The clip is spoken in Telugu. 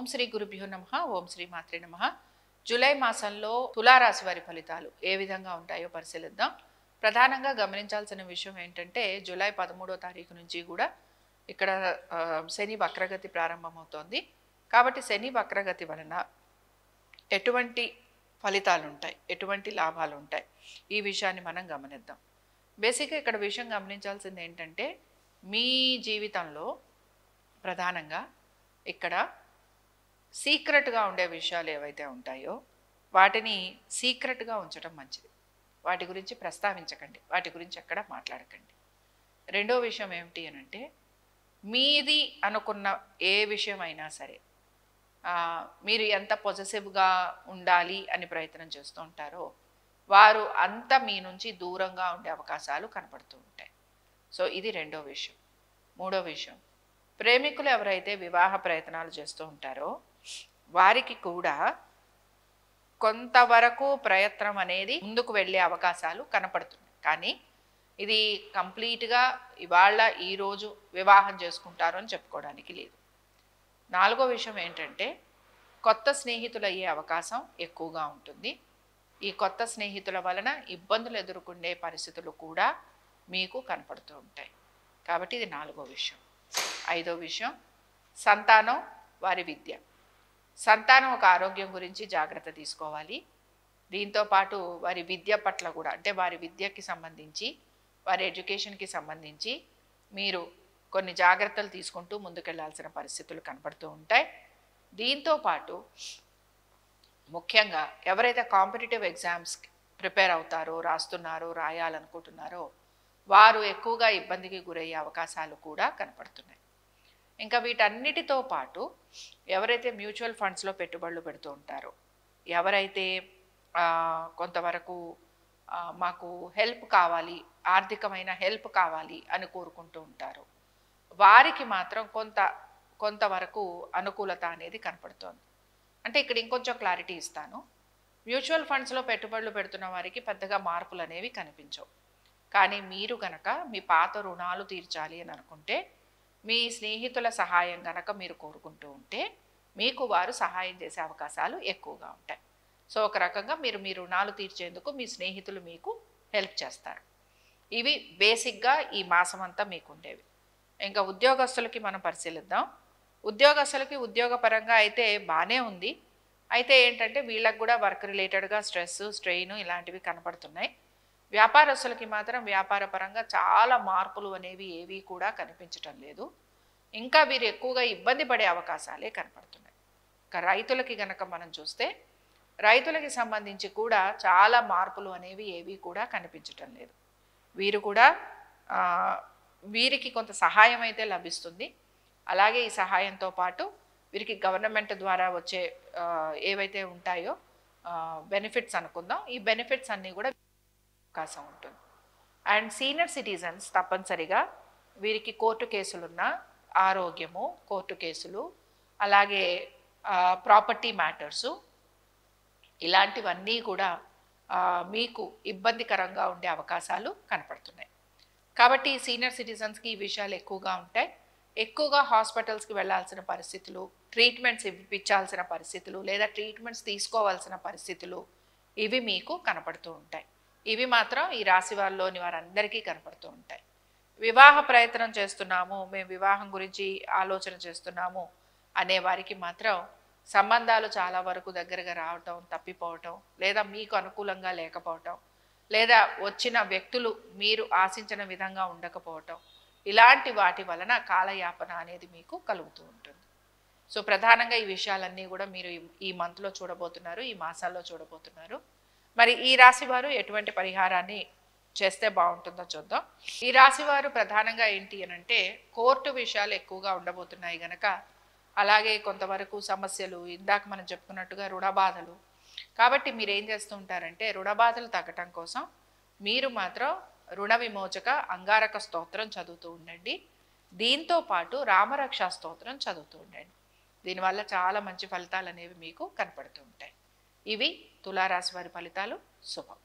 ఓం శ్రీ గురుభ్యో నమః. ఓం శ్రీ మాత్రే నమః. జూలై మాసంలో తులారాశి వారి ఫలితాలు ఏ విధంగా ఉంటాయో పరిశీలిద్దాం. ప్రధానంగా గమనించాల్సిన విషయం ఏంటంటే జూలై 13వ తారీఖు నుంచి కూడా ఇక్కడ శని వక్రగతి ప్రారంభమవుతోంది. కాబట్టి శని వక్రగతి వలన ఎటువంటి ఫలితాలు ఉంటాయి, ఎటువంటి లాభాలు ఉంటాయి, ఈ విషయాన్ని మనం గమనిద్దాం. బేసిక్గా ఇక్కడ విషయం గమనించాల్సింది ఏంటంటే మీ జీవితంలో ప్రధానంగా ఇక్కడ సీక్రెట్గా ఉండే విషయాలు ఏవైతే ఉంటాయో వాటిని సీక్రెట్గా ఉంచడం మంచిది. వాటి గురించి ప్రస్తావించకండి, వాటి గురించి ఎక్కడ మాట్లాడకండి. రెండో విషయం ఏమిటి అనంటే మీది అనుకున్న ఏ విషయమైనా సరే మీరు ఎంత పొజెసివ్గా ఉండాలి అని ప్రయత్నం చేస్తూ ఉంటారో వారు అంత మీ నుంచి దూరంగా ఉండే అవకాశాలు కనపడుతూ ఉంటాయి. సో ఇది రెండో విషయం. మూడో విషయం, ప్రేమికులు ఎవరైతే వివాహ ప్రయత్నాలు చేస్తూ ఉంటారో వారికి కూడా కొంతవరకు ప్రయత్నం అనేది ముందుకు వెళ్ళే అవకాశాలు కనపడుతున్నాయి. కానీ ఇది కంప్లీట్గా ఇవాళ ఈరోజు వివాహం చేసుకుంటారు అని చెప్పుకోవడానికి లేదు. నాలుగో విషయం ఏంటంటే కొత్త స్నేహితులు అయ్యే అవకాశం ఎక్కువగా ఉంటుంది. ఈ కొత్త స్నేహితుల వలన ఇబ్బందులు ఎదుర్కొనే పరిస్థితులు కూడా మీకు కనపడుతూ ఉంటాయి. కాబట్టి ఇది నాలుగో విషయం. ఐదో విషయం, సంతానం, వారి విద్య. సంతానం ఒక ఆరోగ్యం గురించి జాగ్రత్త తీసుకోవాలి. దీంతోపాటు వారి విద్య పట్ల కూడా, అంటే వారి విద్యకి సంబంధించి, వారి ఎడ్యుకేషన్కి సంబంధించి మీరు కొన్ని జాగ్రత్తలు తీసుకుంటూ ముందుకెళ్లాల్సిన పరిస్థితులు కనపడుతూ ఉంటాయి. దీంతోపాటు ముఖ్యంగా ఎవరైతే కాంపిటేటివ్ ఎగ్జామ్స్ ప్రిపేర్ అవుతారో, రాస్తున్నారో, రాయాలనుకుంటున్నారో వారు ఎక్కువగా ఇబ్బందికి గురయ్యే అవకాశాలు కూడా కనపడుతున్నాయి. ఇంకా వీటన్నిటితో పాటు ఎవరైతే మ్యూచువల్ ఫండ్స్లో పెట్టుబడులు పెడుతూ ఉంటారో, ఎవరైతే కొంతవరకు మాకు హెల్ప్ కావాలి, ఆర్థికమైన హెల్ప్ కావాలి అని కోరుకుంటూ ఉంటారో వారికి మాత్రం కొంతవరకు అనుకూలత అనేది కనపడుతోంది. అంటే ఇక్కడ ఇంకొంచెం క్లారిటీ ఇస్తాను. మ్యూచువల్ ఫండ్స్లో పెట్టుబడులు పెడుతున్న వారికి పెద్దగా మార్పులు అనేవి కనిపించవు. కానీ మీరు గనక మీ పాత రుణాలు తీర్చాలి అని అనుకుంటే, మీ స్నేహితుల సహాయం గనక మీరు కోరుకుంటూ ఉంటే మీకు వారు సహాయం చేసే అవకాశాలు ఎక్కువగా ఉంటాయి. సో ఒక రకంగా మీరు మీ రుణాలు తీర్చేందుకు మీ స్నేహితులు మీకు హెల్ప్ చేస్తారు. ఇవి బేసిక్గా ఈ మాసం అంతా మీకు ఉండేవి. ఇంకా ఉద్యోగస్తులకి మనం పరిశీలిద్దాం. ఉద్యోగస్తులకి ఉద్యోగపరంగా అయితే బాగానే ఉంది. అయితే ఏంటంటే వీళ్ళకి కూడా వర్క్ రిలేటెడ్గా స్ట్రెస్, స్ట్రెయిన్ ఇలాంటివి కనపడుతున్నాయి. వ్యాపారస్తులకి మాత్రం వ్యాపార పరంగా చాలా మార్పులు అనేవి ఏవి కూడా కనిపించటం లేదు. ఇంకా వీరు ఎక్కువగా ఇబ్బంది పడే అవకాశాలే కనపడుతున్నాయి. ఇంకా రైతులకి గనక మనం చూస్తే రైతులకి సంబంధించి కూడా చాలా మార్పులు అనేవి ఏవి కూడా కనిపించటం లేదు. వీరు కూడా వీరికి కొంత సహాయం అయితే లభిస్తుంది. అలాగే ఈ సహాయంతో పాటు వీరికి గవర్నమెంట్ ద్వారా వచ్చే ఏవైతే ఉంటాయో బెనిఫిట్స్ అనుకుందాం, ఈ బెనిఫిట్స్ అన్నీ కూడా అవకాశం ఉంటుంది. అండ్ సీనియర్ సిటిజన్స్ తప్పనిసరిగా వీరికి కోర్టు కేసులున్న ఆరోగ్యము, కోర్టు కేసులు, అలాగే ప్రాపర్టీ మ్యాటర్సు ఇలాంటివన్నీ కూడా మీకు ఇబ్బందికరంగా ఉండే అవకాశాలు కనపడుతున్నాయి. కాబట్టి సీనియర్ సిటిజన్స్కి ఈ విషయాలు ఎక్కువగా ఉంటాయి. ఎక్కువగా హాస్పిటల్స్కి వెళ్ళాల్సిన పరిస్థితులు, ట్రీట్మెంట్స్ ఇప్పించాల్సిన పరిస్థితులు, లేదా ట్రీట్మెంట్స్ తీసుకోవాల్సిన పరిస్థితులు ఇవి మీకు కనపడుతూ ఉంటాయి. ఇవి మాత్రం ఈ రాశి వారిలోని వారందరికీ కనపడుతూ ఉంటాయి. వివాహ ప్రయత్నం చేస్తున్నాము, మేము వివాహం గురించి ఆలోచన చేస్తున్నాము అనే వారికి మాత్రం సంబంధాలు చాలా వరకు దగ్గరగా రావటం, తప్పిపోవటం, లేదా మీకు అనుకూలంగా లేకపోవటం, లేదా వచ్చిన వ్యక్తులు మీరు ఆశించిన విధంగా ఉండకపోవటం, ఇలాంటి వాటి వలన కాలయాపన అనేది మీకు కలుగుతూ ఉంటుంది. సో ప్రధానంగా ఈ విషయాలన్నీ కూడా మీరు ఈ మంత్లో చూడబోతున్నారు, ఈ మాసాల్లో చూడబోతున్నారు. మరి ఈ రాశి వారు ఎటువంటి పరిహారాన్ని చేస్తే బాగుంటుందో చూద్దాం. ఈ రాశి వారు ప్రధానంగా ఏంటి అనంటే కోర్టు విషయాలు ఎక్కువగా ఉండబోతున్నాయి గనక, అలాగే కొంతవరకు సమస్యలు, ఇందాక మనం చెప్పుకున్నట్టుగా రుణబాధలు. కాబట్టి మీరు ఏం చేస్తూ ఉంటారంటే రుణబాధలు తగ్గటం కోసం మీరు మాత్రం రుణ విమోచక అంగారక స్తోత్రం చదువుతూ ఉండండి. దీంతో పాటు రామరక్షా స్తోత్రం చదువుతూ ఉండండి. దీనివల్ల చాలా మంచి ఫలితాలు అనేవి మీకు కనపడుతూ ఉంటాయి. ఇవి తులారాశి వారి ఫలితాలు. శుభం.